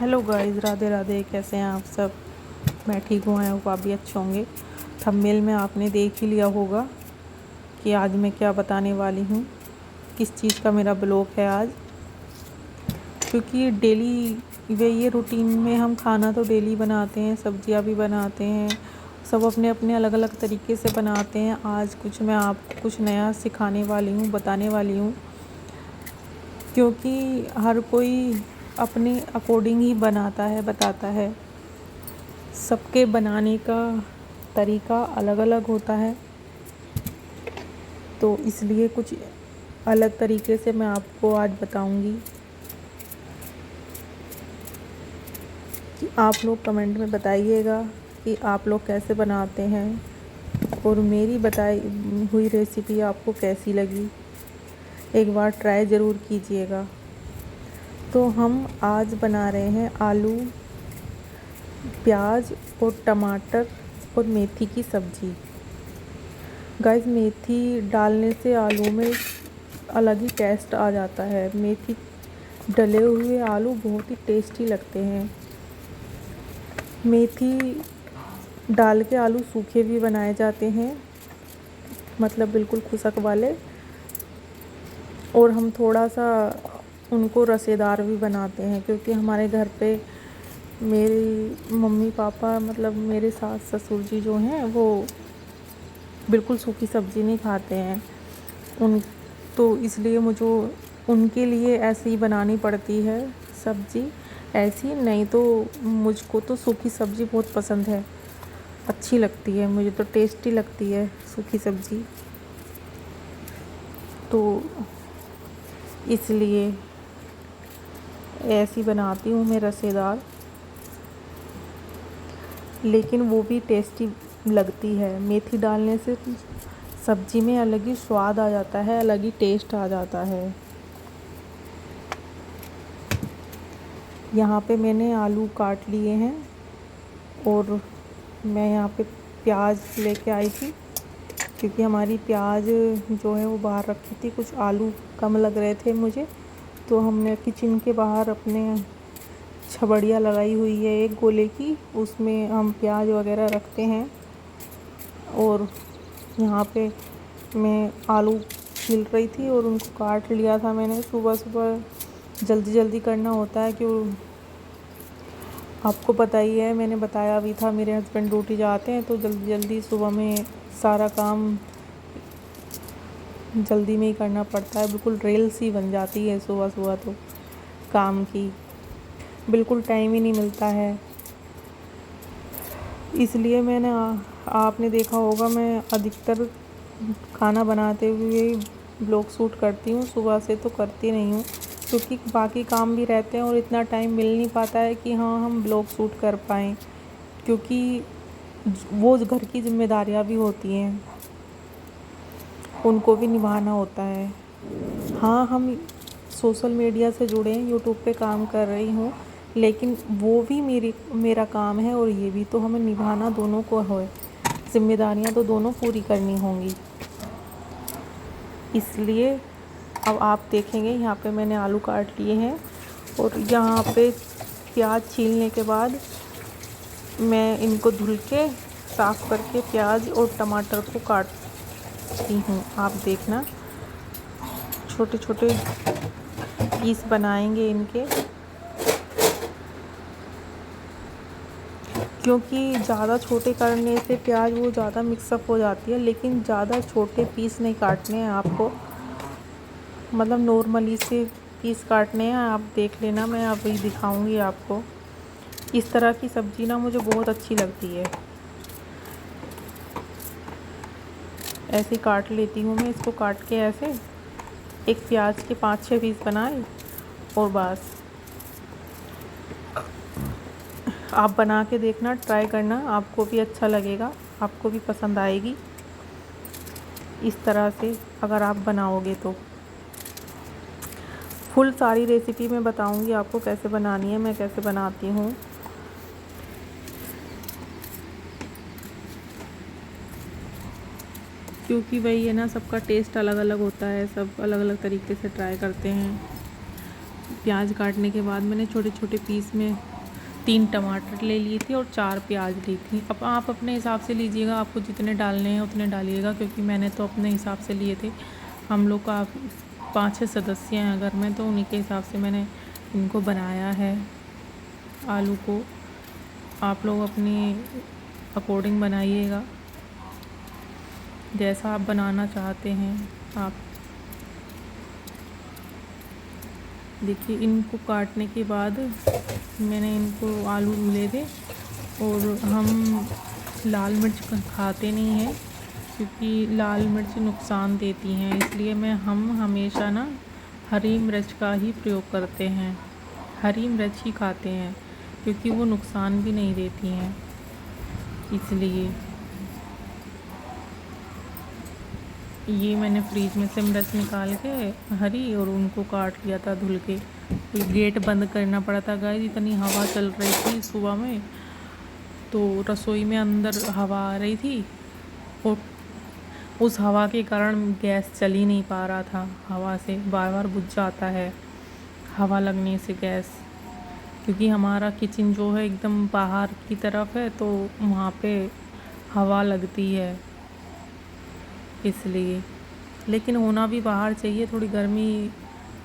Hello guys, Radhe Radhe. कैसे हैं आप सब? मैं ठीक हूँ। आई होप आप भी अच्छे होंगे। थंबनेल में आपने देख ही लिया होगा कि आज मैं क्या बताने वाली हूँ, किस चीज़ का मेरा ब्लॉग है आज। क्योंकि डेली वे ये रूटीन में हम खाना तो डेली बनाते हैं, सब्जियाँ भी बनाते हैं, सब अपने अपने अलग अलग तरीके से बनाते हैं। आज मैं आपको कुछ नया सिखाने वाली हूँ, बताने वाली हूँ। क्योंकि हर कोई अपने अकॉर्डिंग ही बनाता है, बताता है। सबके बनाने का तरीका अलग अलग होता है, तो इसलिए कुछ अलग तरीके से मैं आपको आज बताऊंगी कि आप लोग कमेंट में बताइएगा कि आप लोग कैसे बनाते हैं और मेरी बताई हुई रेसिपी आपको कैसी लगी। एक बार ट्राई ज़रूर कीजिएगा। तो हम आज बना रहे हैं आलू, प्याज और टमाटर और मेथी की सब्ज़ी। गाइस, मेथी डालने से आलू में अलग ही टेस्ट आ जाता है। मेथी डले हुए आलू बहुत ही टेस्टी लगते हैं। मेथी डाल के आलू सूखे भी बनाए जाते हैं, मतलब बिल्कुल खुशक वाले। और हम थोड़ा सा उनको रसेदार भी बनाते हैं, क्योंकि हमारे घर पे मेरी मम्मी पापा, मतलब मेरे सास ससुर जी जो हैं, वो बिल्कुल सूखी सब्ज़ी नहीं खाते हैं। उन तो इसलिए मुझे उनके लिए ऐसे ही बनानी पड़ती है सब्ज़ी। ऐसी नहीं तो मुझको तो सूखी सब्ज़ी बहुत पसंद है, अच्छी लगती है मुझे, तो टेस्टी लगती है सूखी सब्ज़ी। तो इसलिए ऐसी बनाती हूँ मैं, रसेदार, लेकिन वो भी टेस्टी लगती है। मेथी डालने से सब्ज़ी में अलग ही स्वाद आ जाता है, अलग ही टेस्ट आ जाता है। यहाँ पे मैंने आलू काट लिए हैं और मैं यहाँ पे प्याज लेके आई थी, क्योंकि हमारी प्याज जो है वो बाहर रखी थी। कुछ आलू कम लग रहे थे मुझे, तो हमने किचन के बाहर अपने छबड़िया लगाई हुई है एक गोले की, उसमें हम प्याज वगैरह रखते हैं। और यहाँ पे मैं आलू छील रही थी और उनको काट लिया था मैंने। सुबह सुबह जल्दी जल्दी करना होता है, क्यों आपको पता ही है, मैंने बताया भी था, मेरे हस्बैंड ड्यूटी जाते हैं, तो जल्दी जल्दी सुबह में सारा काम जल्दी में ही करना पड़ता है। बिल्कुल रेल सी बन जाती है सुबह सुबह तो काम की, बिल्कुल टाइम ही नहीं मिलता है। इसलिए मैंने आपने देखा होगा, मैं अधिकतर खाना बनाते हुए ब्लॉग शूट करती हूँ। सुबह से तो करती नहीं हूँ, क्योंकि बाकी काम भी रहते हैं और इतना टाइम मिल नहीं पाता है कि हाँ हम ब्लॉग शूट कर पाएँ, क्योंकि वो घर की जिम्मेदारियाँ भी होती हैं, उनको भी निभाना होता है। हाँ, हम सोशल मीडिया से जुड़े हैं, यूट्यूब पे काम कर रही हूँ, लेकिन वो भी मेरा काम है और ये भी तो हमें निभाना दोनों को है। जिम्मेदारियाँ तो दोनों पूरी करनी होंगी। इसलिए अब आप देखेंगे, यहाँ पे मैंने आलू काट लिए हैं और यहाँ पे प्याज छीलने के बाद मैं इनको धुल के साफ़ करके प्याज और टमाटर को काटती हूँ। आप देखना, छोटे छोटे पीस बनाएंगे इनके, क्योंकि ज़्यादा छोटे करने से प्याज वो ज़्यादा मिक्सअप हो जाती है। लेकिन ज़्यादा छोटे पीस नहीं काटने हैं आपको, मतलब नॉर्मली से पीस काटने हैं। आप देख लेना, मैं अभी दिखाऊंगी आपको। इस तरह की सब्ज़ी ना मुझे बहुत अच्छी लगती है। ऐसे काट लेती हूँ मैं इसको, काट के ऐसे एक प्याज के 5-6 पीस बनाए और बस। आप बना के देखना, ट्राई करना, आपको भी अच्छा लगेगा, आपको भी पसंद आएगी इस तरह से अगर आप बनाओगे तो। फुल सारी रेसिपी मैं बताऊंगी आपको कैसे बनानी है, मैं कैसे बनाती हूँ। क्योंकि वही है ना, सबका टेस्ट अलग अलग होता है, सब अलग अलग तरीके से ट्राई करते हैं। प्याज काटने के बाद मैंने छोटे छोटे पीस में 3 टमाटर ले लिए थे और 4 प्याज ली थी। अब आप अपने हिसाब से लीजिएगा, आपको जितने डालने हैं उतने डालिएगा, क्योंकि मैंने तो अपने हिसाब से लिए थे। हम लोग का 5-6 सदस्य हैं घर में, तो उन्हीं के हिसाब से मैंने इनको बनाया है आलू को। आप लोग अपनी अकॉर्डिंग बनाइएगा, जैसा आप बनाना चाहते हैं आप। देखिए, इनको काटने के बाद मैंने इनको आलू ले थे। और हम लाल मिर्च खाते नहीं हैं, क्योंकि लाल मिर्च नुकसान देती हैं, इसलिए हम हमेशा ना हरी मिर्च का ही प्रयोग करते हैं। हरी मिर्च ही खाते हैं, क्योंकि वो नुकसान भी नहीं देती हैं, इसलिए। ये मैंने फ्रीज में से मिर्च निकाल के हरी और उनको काट लिया था धुल के। गेट बंद करना पड़ा था गाइस, इतनी हवा चल रही थी सुबह में, तो रसोई में अंदर हवा आ रही थी और उस हवा के कारण गैस चल ही नहीं पा रहा था। हवा से बार बार बुझ जाता है हवा लगने से गैस, क्योंकि हमारा किचन जो है एकदम बाहर की तरफ है, तो वहाँ पे हवा लगती है, इसलिए। लेकिन होना भी बाहर चाहिए। थोड़ी गर्मी,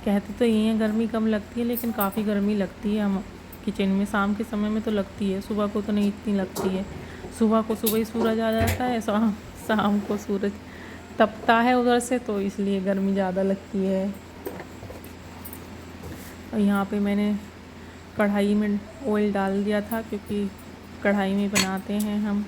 कहते तो ये हैं गर्मी कम लगती है, लेकिन काफ़ी गर्मी लगती है हम किचन में। शाम के समय में तो लगती है, सुबह को तो नहीं इतनी लगती है। सुबह को सुबह ही सूरज आ जाता है, शाम को सूरज तपता है उधर से, तो इसलिए गर्मी ज़्यादा लगती है। और यहाँ पे मैंने कढ़ाई में ऑयल डाल दिया था, क्योंकि कढ़ाई में बनाते हैं हम।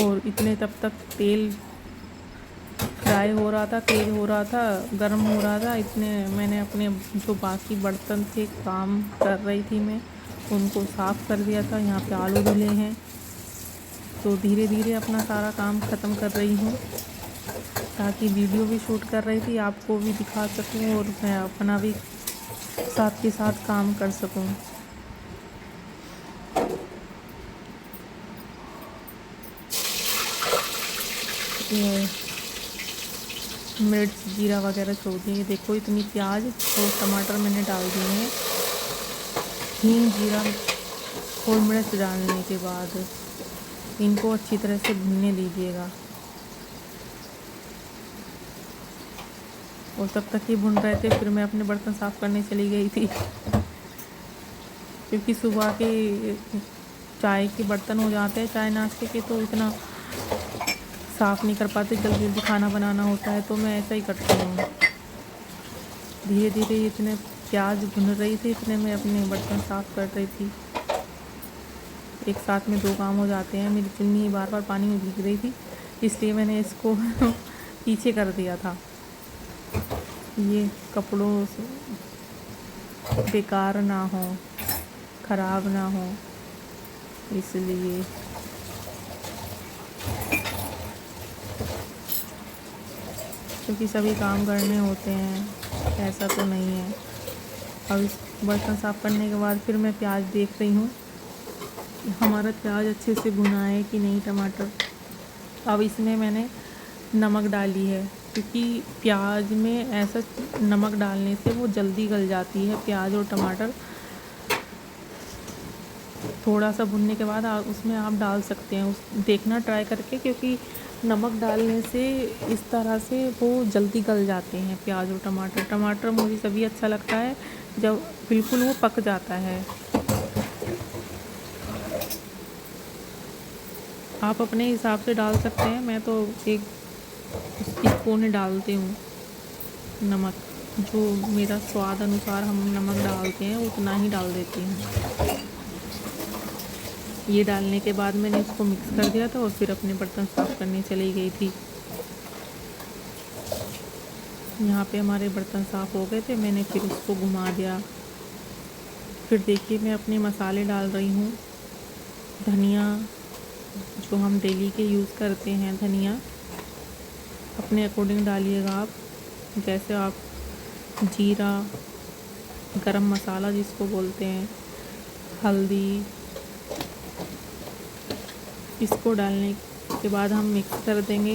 और इतने तब तक तेल फ्राई हो रहा था, तेज हो रहा था, गर्म हो रहा था। इतने मैंने अपने जो बाकी बर्तन थे काम कर रही थी मैं, उनको साफ़ कर दिया था। यहाँ पे आलू धुले हैं, तो धीरे धीरे अपना सारा काम ख़त्म कर रही हूँ, ताकि वीडियो भी शूट कर रही थी, आपको भी दिखा सकूँ और मैं अपना भी साथ के साथ काम कर सकूँ। ये मिर्च जीरा वगैरह छोड़ दिए। देखो, इतनी प्याज और टमाटर मैंने डाल दिए हैं। हींग, जीरा और मिर्च डालने के बाद इनको अच्छी तरह से भूनने दीजिएगा। और तब तक ये भुन रहे थे, फिर मैं अपने बर्तन साफ़ करने चली गई थी, क्योंकि सुबह के चाय के बर्तन हो जाते हैं, चाय नाश्ते के, तो इतना साफ़ नहीं कर पाते, जल्दी जल्दी खाना बनाना होता है, तो मैं ऐसा ही करती हूँ। धीरे धीरे इतने प्याज भुन रही थी, इतने मैं अपने बर्तन साफ़ कर रही थी। एक साथ में 2 काम हो जाते हैं। मेरी चुन्नी बार बार पानी में भीग रही थी, इसलिए मैंने इसको पीछे कर दिया था, ये कपड़ों से बेकार ना हो, ख़राब ना हो, इसलिए। क्योंकि सभी काम करने होते हैं, ऐसा तो नहीं है। अब इस बर्तन साफ़ करने के बाद फिर मैं प्याज देख रही हूँ कि हमारा प्याज अच्छे से भुना है कि नहीं, टमाटर। अब इसमें मैंने नमक डाली है, क्योंकि प्याज में ऐसा नमक डालने से वो जल्दी गल जाती है, प्याज और टमाटर। थोड़ा सा भुनने के बाद उसमें आप डाल सकते हैं, देखना ट्राई करके, क्योंकि नमक डालने से इस तरह से वो जल्दी गल जाते हैं प्याज और टमाटर। टमाटर मुझे तभी अच्छा लगता है जब बिल्कुल वो पक जाता है। आप अपने हिसाब से डाल सकते हैं, मैं तो 1 स्पून डालती हूँ नमक, जो मेरा स्वाद अनुसार हम नमक डालते हैं उतना ही डाल देती हूँ। ये डालने के बाद मैंने इसको मिक्स कर दिया था और फिर अपने बर्तन साफ़ करने चली गई थी। यहाँ पे हमारे बर्तन साफ़ हो गए थे, मैंने फिर इसको घुमा दिया। फिर देखिए, मैं अपने मसाले डाल रही हूँ। धनिया, जो हम डेली के यूज़ करते हैं, धनिया अपने अकॉर्डिंग डालिएगा आप, जैसे आप जीरा, गरम मसाला जिसको बोलते हैं, हल्दी, इसको डालने के बाद हम मिक्स कर देंगे।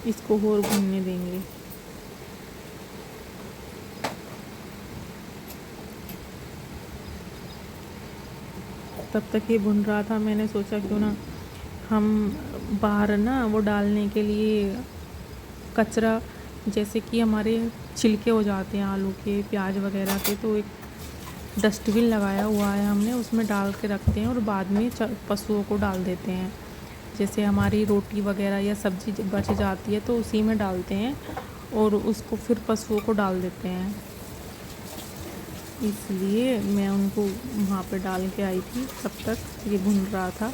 इसको और भूनने देंगे। तब तक ये भुन रहा था, मैंने सोचा क्यों ना हम बाहर ना वो डालने के लिए कचरा, जैसे कि हमारे छिलके हो जाते हैं आलू के, प्याज वगैरह के, तो एक डस्टबिन लगाया हुआ है हमने, उसमें डाल के रखते हैं और बाद में पशुओं को डाल देते हैं। जैसे हमारी रोटी वगैरह या सब्ज़ी बच जाती है तो उसी में डालते हैं और उसको फिर पशुओं को डाल देते हैं। इसलिए मैं उनको वहाँ पे डाल के आई थी, तब तक ये भुन रहा था।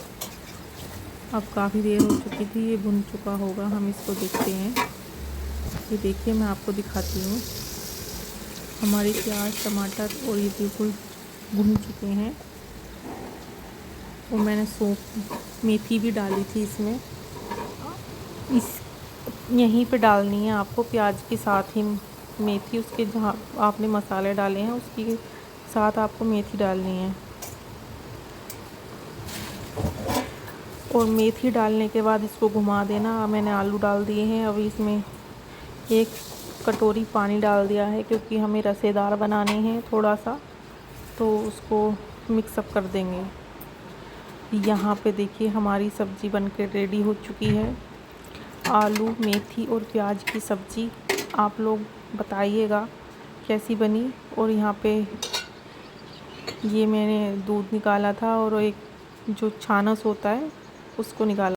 अब काफ़ी देर हो चुकी थी, ये भुन चुका होगा, हम इसको देखते हैं। ये देखिए, मैं आपको दिखाती हूँ, हमारी प्याज टमाटर और ये बिल्कुल भुन चुके हैं। और मैंने सौंफ मेथी भी डाली थी इसमें, इस यहीं पे डालनी है आपको प्याज के साथ ही मेथी, उसके जहाँ आपने मसाले डाले हैं उसके साथ आपको मेथी डालनी है। और मेथी डालने के बाद इसको घुमा देना। मैंने आलू डाल दिए हैं, अभी इसमें 1 कटोरी पानी डाल दिया है क्योंकि हमें रसेदार बनाने हैं थोड़ा सा, तो उसको मिक्सअप कर देंगे। यहाँ पे देखिए हमारी सब्ज़ी बनकर रेडी हो चुकी है। आलू मेथी और प्याज की सब्ज़ी, आप लोग बताइएगा कैसी बनी। और यहाँ पे ये मैंने दूध निकाला था और एक जो छानस होता है उसको निकाला।